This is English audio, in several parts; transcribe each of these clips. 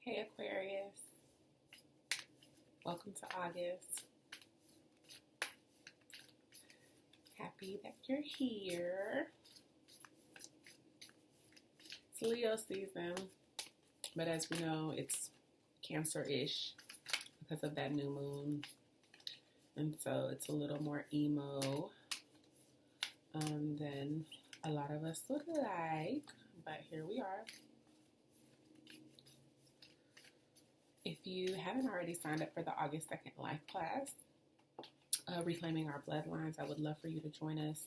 Hey Aquarius, welcome to August. Happy that you're here. It's Leo season, but as we know, it's Cancer-ish because of that new moon. And so it's a little more emo than a lot of us would like, but here we are. If you haven't already signed up for the August 2nd life class, Reclaiming Our Bloodlines, I would love for you to join us.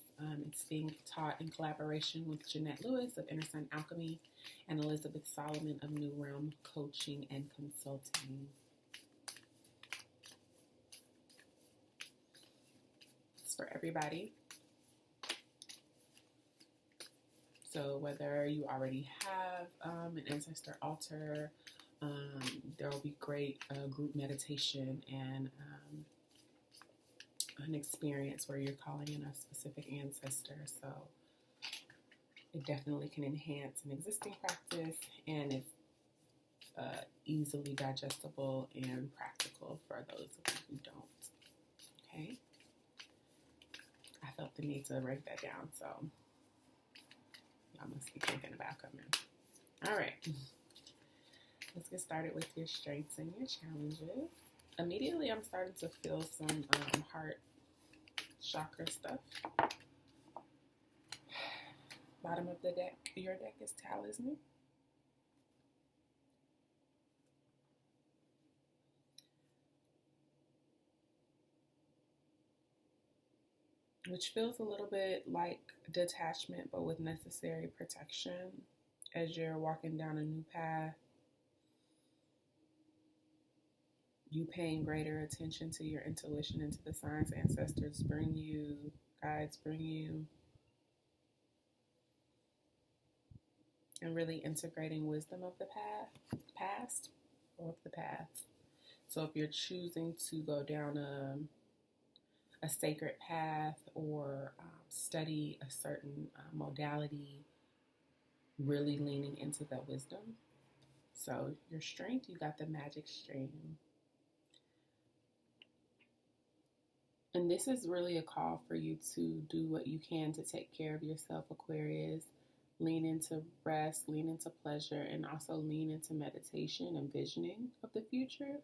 It's being taught in collaboration with Jeanette Lewis of Inner Sun Alchemy and Elizabeth Solomon of New Realm Coaching and Consulting. It's for everybody. So whether you already have an ancestor altar, there will be great group meditation and an experience where you're calling in a specific ancestor. So it definitely can enhance an existing practice, and it's easily digestible and practical for those of you who don't. Okay? I felt the need to write that down, so y'all must be thinking about coming. All right. Let's get started with your strengths and your challenges. Immediately, I'm starting to feel some heart chakra stuff. Bottom of the deck, your deck is Talisman. Which feels a little bit like detachment, but with necessary protection as you're walking down a new path. You paying greater attention to your intuition and to the signs ancestors bring you, guides bring you, and really integrating wisdom of the past or of the past. So if you're choosing to go down a sacred path or study a certain modality, really leaning into that wisdom. So your strength, you got the magic stream. And this is really a call for you to do what you can to take care of yourself, Aquarius. Lean into rest, lean into pleasure, and also lean into meditation and visioning of the future.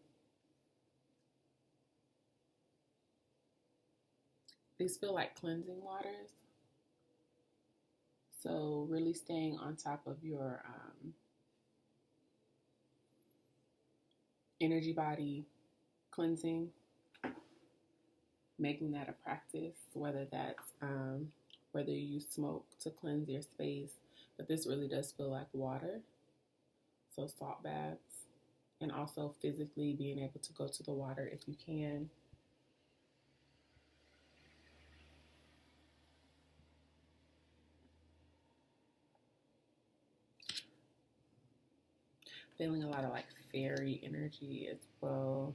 These feel like cleansing waters. So really staying on top of your energy body cleansing. Making that a practice, whether that's whether you use smoke to cleanse your space, but this really does feel like water, so salt baths, and also physically being able to go to the water if you can. Feeling a lot of like fairy energy as well.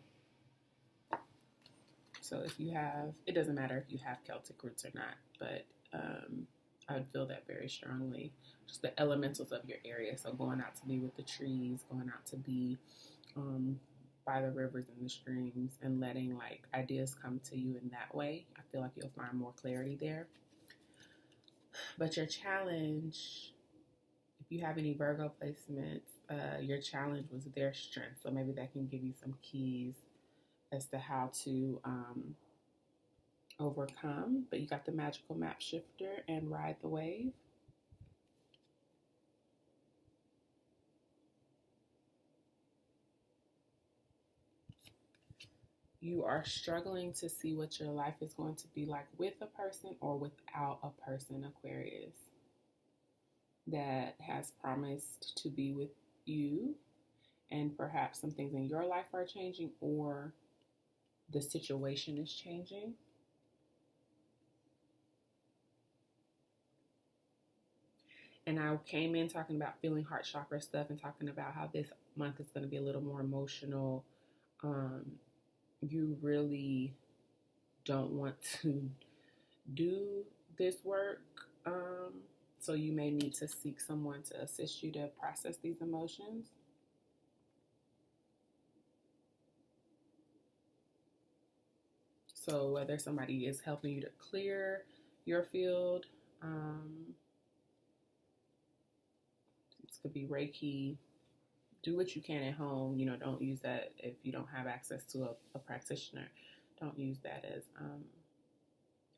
So if you have, it doesn't matter if you have Celtic roots or not, but I would feel that very strongly. Just the elementals of your area. So going out to be with the trees, going out to be by the rivers and the streams, and letting like ideas come to you in that way. I feel like you'll find more clarity there. But your challenge, if you have any Virgo placements, your challenge was their strength. So maybe that can give you some keys as to how to overcome. But you got the magical map shifter and ride the wave. You are struggling to see what your life is going to be like with a person or without a person, Aquarius, that has promised to be with you, and perhaps some things in your life are changing or the situation is changing. And I came in talking about feeling heart chakra stuff and talking about how this month is going to be a little more emotional. You really don't want to do this work. So you may need to seek someone to assist you to process these emotions. So whether somebody is helping you to clear your field, this could be Reiki. Do what you can at home. Don't use that if you don't have access to a practitioner. Don't use that as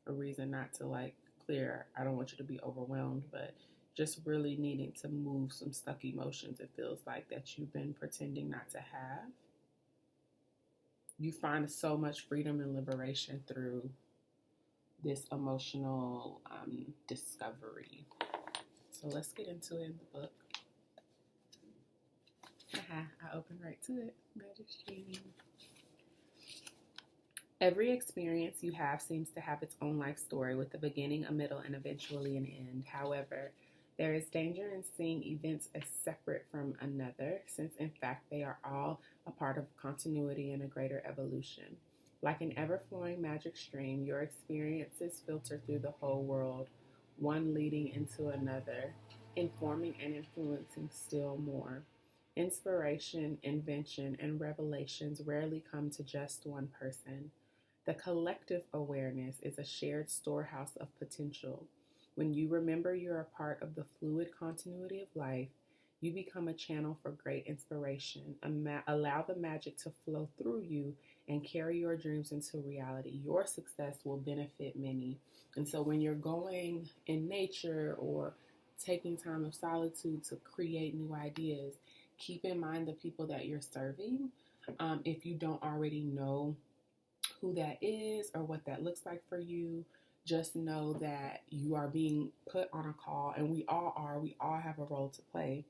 a reason not to clear. I don't want you to be overwhelmed, but just really needing to move some stuck emotions, it feels like, that you've been pretending not to have. You find so much freedom and liberation through this emotional discovery. So let's get into it in the book. I opened right to it. Magic Stream. Every experience you have seems to have its own life story with a beginning, a middle, and eventually an end. However, there is danger in seeing events as separate from another, since in fact they are all a part of continuity and a greater evolution. Like an ever-flowing magic stream, your experiences filter through the whole world, one leading into another, informing and influencing still more. Inspiration, invention, and revelations rarely come to just one person. The collective awareness is a shared storehouse of potential. When you remember you're a part of the fluid continuity of life, you become a channel for great inspiration. Allow the magic to flow through you and carry your dreams into reality. Your success will benefit many. And so when you're going in nature or taking time of solitude to create new ideas, keep in mind the people that you're serving. If you don't already know who that is or what that looks like for you, just know that you are being put on a call, and we all are. We all have a role to play.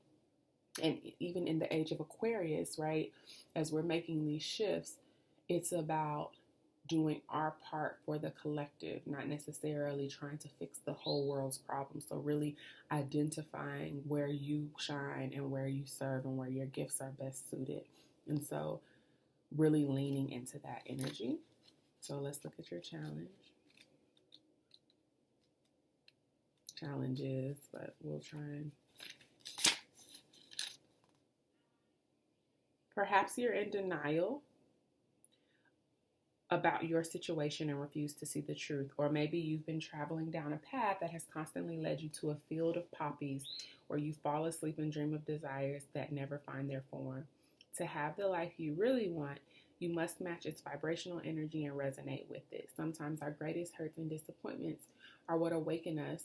And even in the age of Aquarius, right, as we're making these shifts, it's about doing our part for the collective, not necessarily trying to fix the whole world's problems. So really identifying where you shine and where you serve and where your gifts are best suited. And so really leaning into that energy. So let's look at your challenges, but we'll try and... Perhaps you're in denial about your situation and refuse to see the truth. Or maybe you've been traveling down a path that has constantly led you to a field of poppies where you fall asleep and dream of desires that never find their form. To have the life you really want, you must match its vibrational energy and resonate with it. Sometimes our greatest hurts and disappointments are what awaken us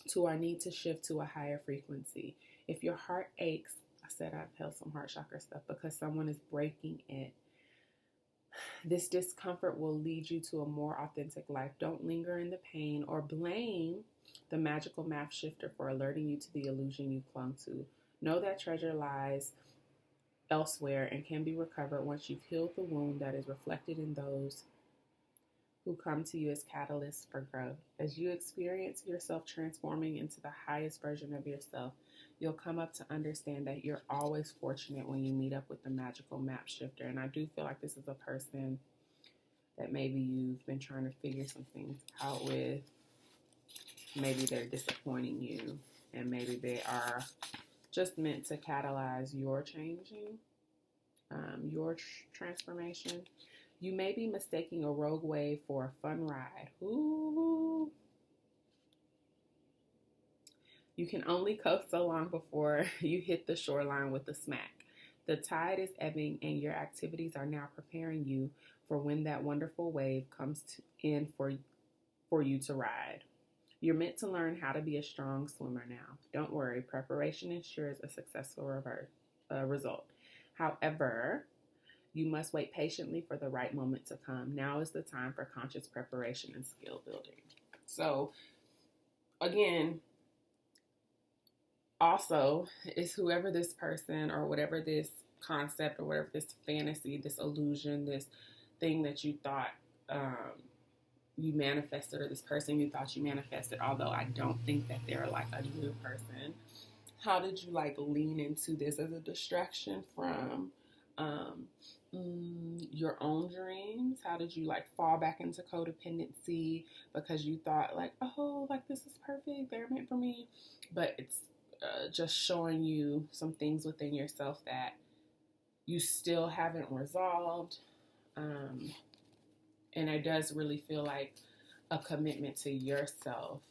to our need to shift to a higher frequency. If your heart aches, I said I've held some heart chakra stuff, because someone is breaking it, this discomfort will lead you to a more authentic life. Don't linger in the pain or blame the magical map shifter for alerting you to the illusion you clung to. Know that treasure lies elsewhere and can be recovered once you've healed the wound that is reflected in those who come to you as catalysts for growth. As you experience yourself transforming into the highest version of yourself, you'll come up to understand that you're always fortunate when you meet up with the magical map shifter. And I do feel like this is a person that maybe you've been trying to figure some things out with. Maybe they're disappointing you, and maybe they are just meant to catalyze your changing, your transformation. You may be mistaking a rogue wave for a fun ride. Ooh. You can only coast so long before you hit the shoreline with a smack. The tide is ebbing, and your activities are now preparing you for when that wonderful wave comes in for you to ride. You're meant to learn how to be a strong swimmer now. Don't worry, preparation ensures a successful result. However, you must wait patiently for the right moment to come. Now is the time for conscious preparation and skill building. So, again, also, is whoever this person or whatever this concept or whatever this fantasy, this illusion, this thing that you thought you manifested, or this person you thought you manifested, although I don't think that they're like a new person. How did you lean into this as a distraction from your own dreams? How did you fall back into codependency because you thought this is perfect, they're meant for me, but it's just showing you some things within yourself that you still haven't resolved. And it does really feel like a commitment to yourself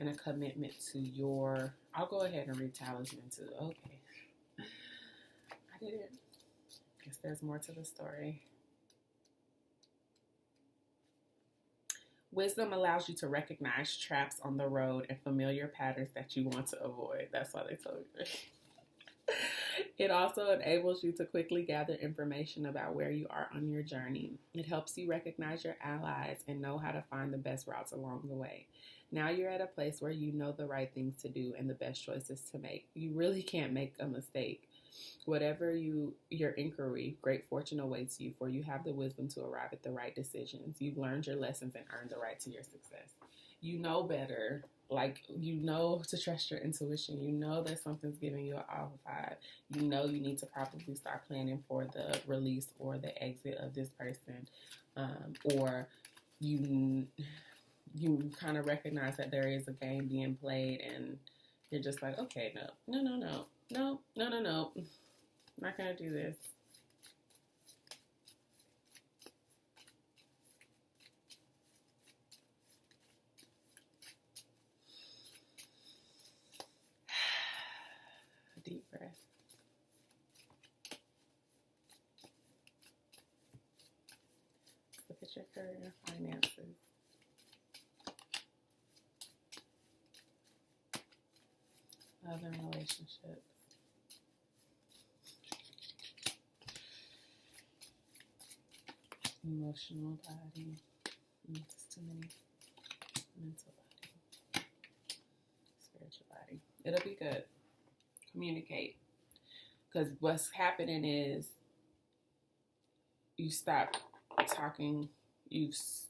and a commitment to your, I'll go ahead and read talisman too. Okay. I didn't. Guess there's more to the story. Wisdom allows you to recognize traps on the road and familiar patterns that you want to avoid. That's why they told you. It also enables you to quickly gather information about where you are on your journey. It helps you recognize your allies and know how to find the best routes along the way. Now you're at a place where you know the right things to do and the best choices to make. You really can't make a mistake. Whatever your inquiry, great fortune awaits you, for you have the wisdom to arrive at the right decisions. You've learned your lessons and earned the right to your success. You know better. Like, you know to trust your intuition. You know that something's giving you an off vibe. You know you need to probably start planning for the release or the exit of this person. Or you kind of recognize that there is a game being played and you're just like, okay, no. I'm not going to do this. Deep breath. Look at your career and finances. Love and relationships. Emotional body. Just too many. Mental body. Spiritual body. It'll be good. Communicate. Because what's happening is you stop talking.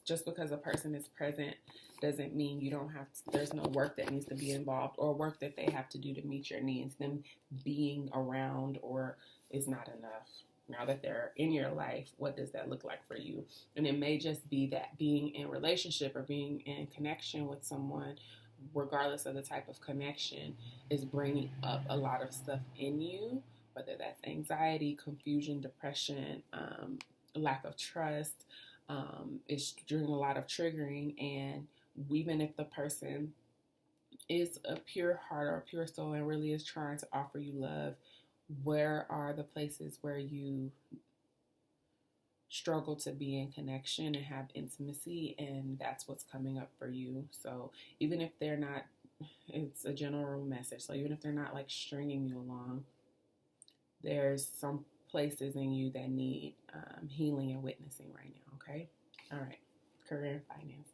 Just because a person is present doesn't mean you don't have to, there's no work that needs to be involved or work that they have to do to meet your needs. Them being around or is not enough. Now that they're in your life, what does that look like for you? And it may just be that being in relationship or being in connection with someone, regardless of the type of connection, is bringing up a lot of stuff in you, whether that's anxiety, confusion, depression, lack of trust. It's doing a lot of triggering, and even if the person is a pure heart or a pure soul and really is trying to offer you love, where are the places where you struggle to be in connection and have intimacy? And that's what's coming up for you. So even if they're not, it's a general message. So even if they're not like stringing you along, there's some places in you that need healing and witnessing right now. Okay. All right. Career and finance.